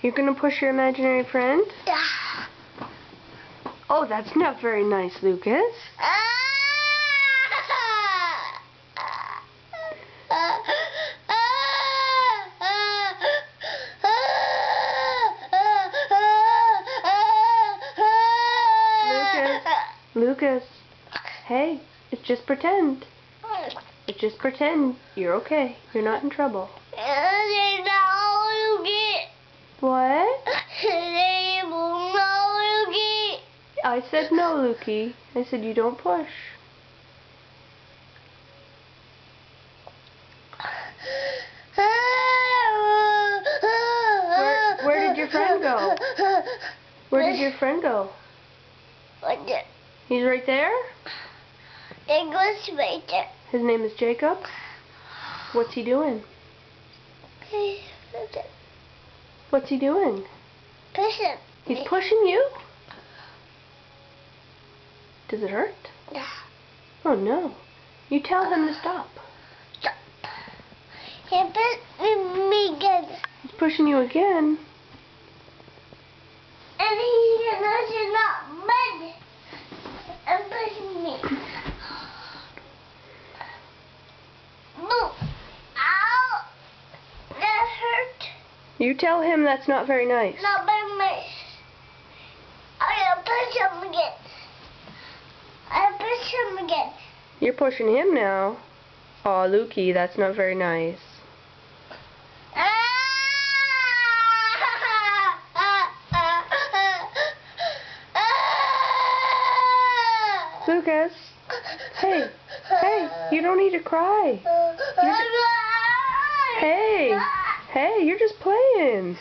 You're gonna push your imaginary friend? Yeah. Oh, that's not very nice, Lucas. Lucas, hey, it's just pretend. It's just pretend. You're okay. You're not in trouble. What? I said no, Lukey. I said you don't push. Where did your friend go? Where did your friend go? He's right there? It goes right there. His name is Jacob? What's he doing? What's he doing? Pushing. He's pushing you? Does it hurt? Yeah. Oh no. You tell him to stop. Stop. He pushed me again. He's pushing you again? And he's not mad and pushing me. No. Ow. That hurt. You tell him that's not very nice. Not very nice. I'm gonna push him again. I push him again. You're pushing him now. Aw, Lukey, that's not very nice. Lucas, hey, you don't need to cry. Hey, you're just playing.